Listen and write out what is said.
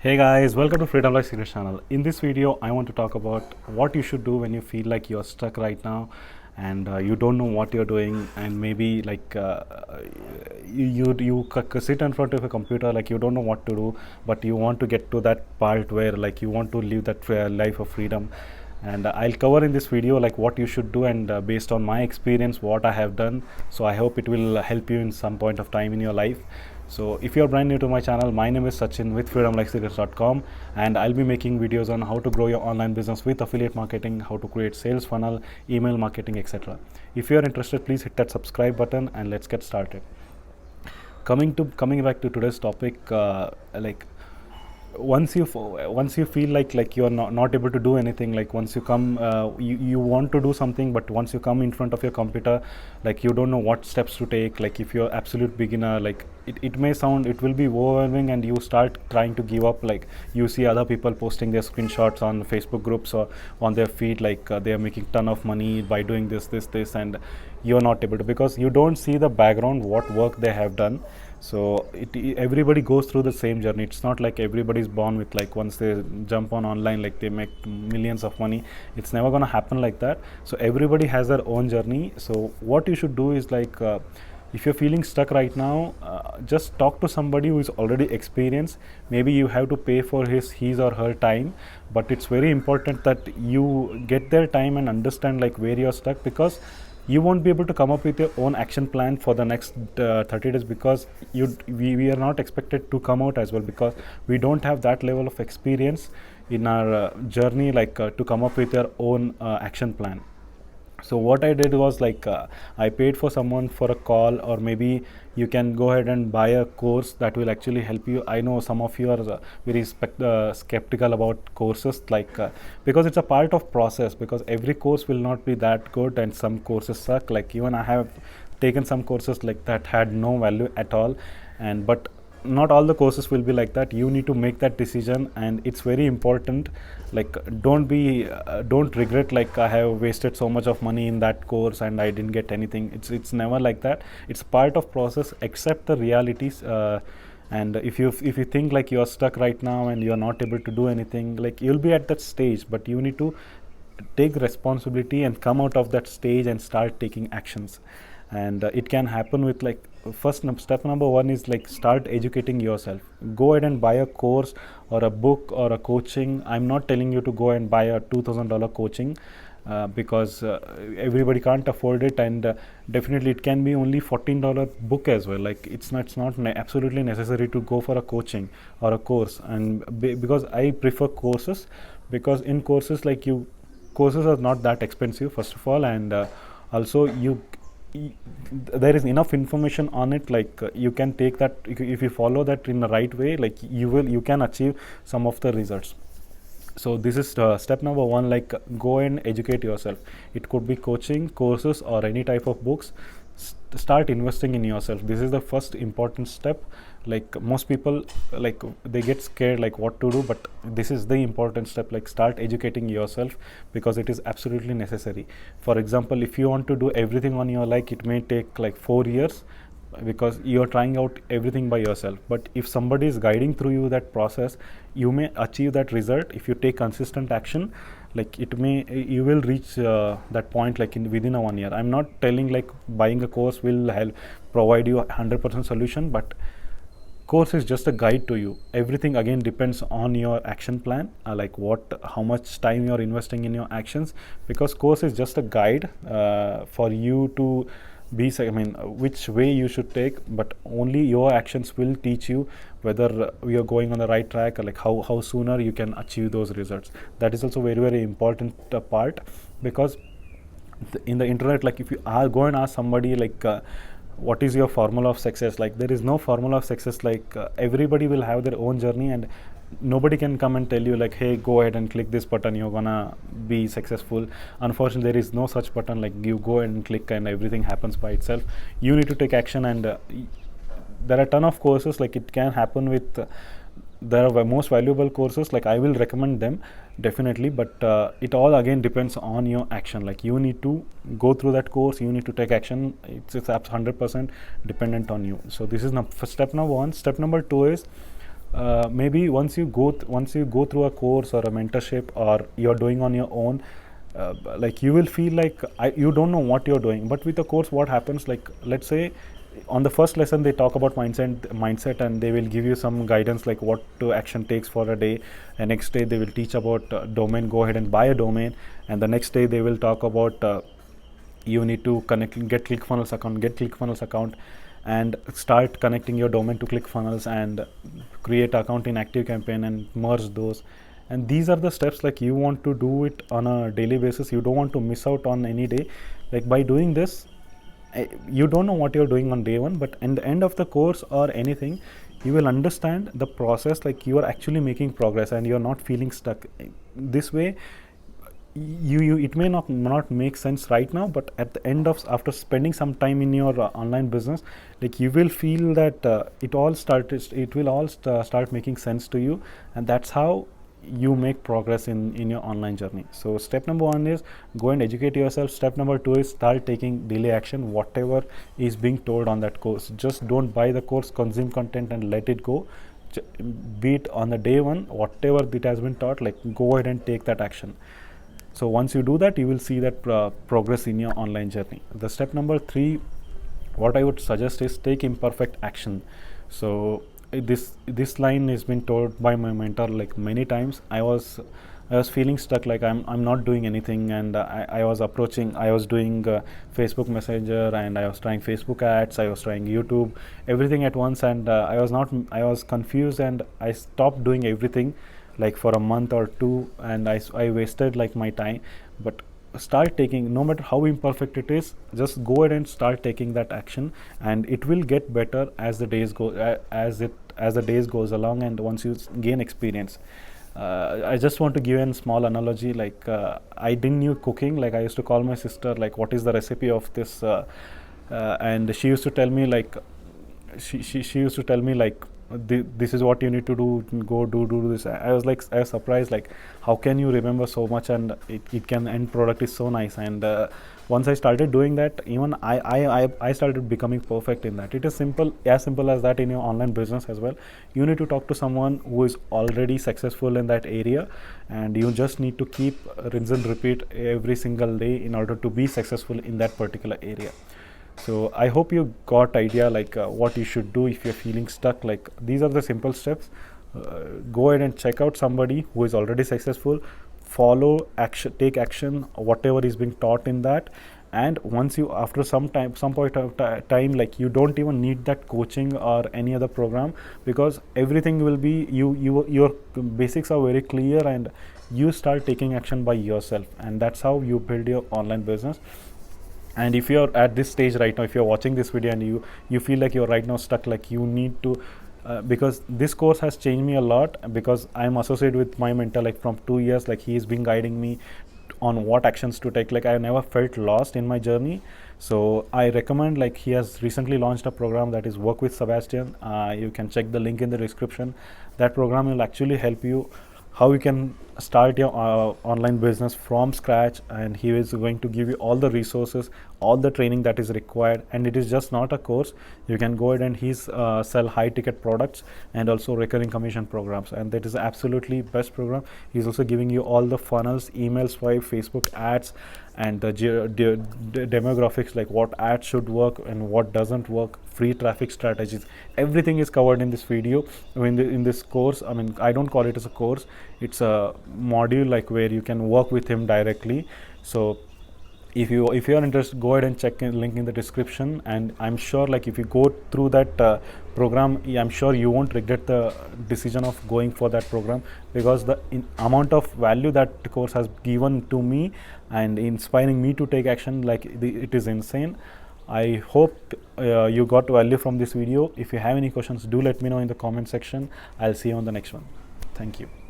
Hey guys, welcome to Freedom Life Secrets channel. In this video, I want to talk about what you should do when you feel like you're stuck right now and you don't know what you're doing, and maybe sit in front of a computer like you don't know what to do, but you want to get to that part where like you want to live that life of freedom. And I'll cover in this video like what you should do, and based on my experience what I have done. So I hope it will help you in some point of time in your life. So if you're brand new to my channel, my name is Sachin with freedomlifesecrets.com, and I'll be making videos on how to grow your online business with affiliate marketing, how to create sales funnel, email marketing, etc. If you're interested, please hit that subscribe button and let's get started. Coming back to today's topic, once you feel like you're not able to do anything, like once you come you want to do something, but once you come in front of your computer, like you don't know what steps to take. Like if you're absolute beginner, like it may sound, it will be overwhelming, and you start trying to give up. Like you see other people posting their screenshots on Facebook groups or on their feed, like they are making ton of money by doing this, and you're not able to, because you don't see the background, what work they have done. So everybody goes through the same journey. It's not like everybody's born with, like once they jump on online, like they make millions of money. It's never going to happen like that. So everybody has their own journey. So what you should do is like if you're feeling stuck right now, just talk to somebody who is already experienced. Maybe you have to pay for his or her time, but it's very important that you get their time and understand like where you're stuck, because you won't be able to come up with your own action plan for the next 30 days, because we are not expected to come out as well, because we don't have that level of experience in our journey, like to come up with your own action plan. So what I did was like I paid for someone for a call, or maybe you can go ahead and buy a course that will actually help you. I know some of you are very skeptical about courses, like because it's a part of process, because every course will not be that good, and some courses suck. Like even I have taken some courses like that had no value at all, and but not all the courses will be like that. You need to make that decision, and it's very important. Like don't regret like I have wasted so much of money in that course and I didn't get anything. It's never like that. It's part of process. Accept the realities. And if you think like you're stuck right now and you're not able to do anything, like you'll be at that stage, but you need to take responsibility and come out of that stage and start taking actions. And it can happen with like step number one is like start educating yourself. Go ahead and buy a course or a book or a coaching. I'm not telling you to go and buy a $2,000 coaching, because everybody can't afford it, and definitely it can be only $14 book as well. Like it's not absolutely necessary to go for a coaching or a course. And because I prefer courses, because in courses like courses are not that expensive first of all, and also there is enough information on it. Like you can take that, if you follow that in the right way, like you can achieve some of the results. So this is step number one, like go and educate yourself. It could be coaching, courses, or any type of books. Start investing in yourself. This is the first important step. Like most people, like they get scared like what to do, but this is the important step. Like start educating yourself, because it is absolutely necessary. For example, if you want to do everything on your, like it may take like 4 years, because you're trying out everything by yourself. But if somebody is guiding through you that process, you may achieve that result if you take consistent action. Like you will reach that point like within a 1 year. I'm not telling like buying a course will help provide you 100% solution, but course is just a guide to you. Everything again depends on your action plan, like how much time you're investing in your actions, because course is just a guide for you to which way you should take, but only your actions will teach you whether you're going on the right track, or like how sooner you can achieve those results. That is also very, very important part, because in the internet, like if you are go and ask somebody like what is your formula of success, like there is no formula of success. Like everybody will have their own journey, and nobody can come and tell you like, hey, go ahead and click this button, you're gonna be successful. Unfortunately, there is no such button. Like you go and click and everything happens by itself. You need to take action, and there are a ton of courses. Like it can happen with there are most valuable courses, like I will recommend them definitely, but it all again depends on your action. Like you need to go through that course, you need to take action. It's 100% dependent on you. So this is step number one. Step number two is maybe once you go through a course or a mentorship, or you're doing on your own, like you will feel like you don't know what you're doing. But with a course, what happens, like let's say on the first lesson they talk about mindset, and they will give you some guidance like what to action takes for a day, and next day they will teach about domain, go ahead and buy a domain, and the next day they will talk about you need to get ClickFunnels account and start connecting your domain to ClickFunnels, and create account in ActiveCampaign and merge those. And these are the steps, like you want to do it on a daily basis. You don't want to miss out on any day. Like by doing this, you don't know what you're doing on day one, but in the end of the course or anything, you will understand the process, like you are actually making progress and you're not feeling stuck. This way, you it may not make sense right now, but at the end of, after spending some time in your online business, like you will feel that it will all start making sense to you, and that's how you make progress in your online journey. So step number 1 is go and educate yourself. Step number 2 is start taking daily action, whatever is being told on that course. Just don't buy the course, consume content and let it go. Be it on the day one, whatever it has been taught, like go ahead and take that action. So once you do that, you will see that progress in your online journey. The step number 3, what I would suggest is take imperfect action. So this line has been told by my mentor like many times. I was feeling stuck, like I'm not doing anything, and I was doing Facebook Messenger, and I was trying Facebook ads, I was trying YouTube, everything at once, and I was confused, and I stopped doing everything like for a month or two, and I wasted like my time. But start taking, no matter how imperfect it is, just go ahead and start taking that action, and it will get better as the days go as the days goes along, and once you gain experience. I just want to give a small analogy, like I didn't knew cooking. Like I used to call my sister like, what is the recipe of this, and she used to tell me like, she used to tell me like, this is what you need to do, go do this. I was surprised, like how can you remember so much, and it can, end product is so nice. And once I started doing that, even I started becoming perfect in that. It is as simple as that in your online business as well. You need to talk to someone who is already successful in that area, and you just need to keep rinse and repeat every single day in order to be successful in that particular area. So I hope you got idea like what you should do if you're feeling stuck. Like these are the simple steps. Go ahead and check out somebody who is already successful, follow action, take action, whatever is being taught in that. And once you, after some point of time, like you don't even need that coaching or any other program, because everything will be, your basics are very clear, and you start taking action by yourself, and that's how you build your online business. And if you're at this stage right now, if you're watching this video and you feel like you're right now stuck, like you need to because this course has changed me a lot, because I'm associated with my mentor like from 2 years. Like he's been guiding me on what actions to take. Like I never felt lost in my journey. So I recommend, like he has recently launched a program that is Work with Sebastian. You can check the link in the description. That program will actually help you how you can start your online business from scratch, and he is going to give you all the resources, all the training that is required. And it is just not a course. You can go ahead and he's sell high ticket products and also recurring commission programs, and that is absolutely best program. He's also giving you all the funnels, email swipe, Facebook ads, and the demographics, like what ads should work and what doesn't work, free traffic strategies. Everything is covered in this video, in this course. I mean, I don't call it as a course, it's a module, like where you can work with him directly. So if you are interested, go ahead and check the link in the description, and I'm sure like if you go through that program, I'm sure you won't regret the decision of going for that program, because the amount of value that course has given to me and inspiring me to take action, like it is insane. I hope you got value from this video. If you have any questions, do let me know in the comment section. I'll see you on the next one. Thank you.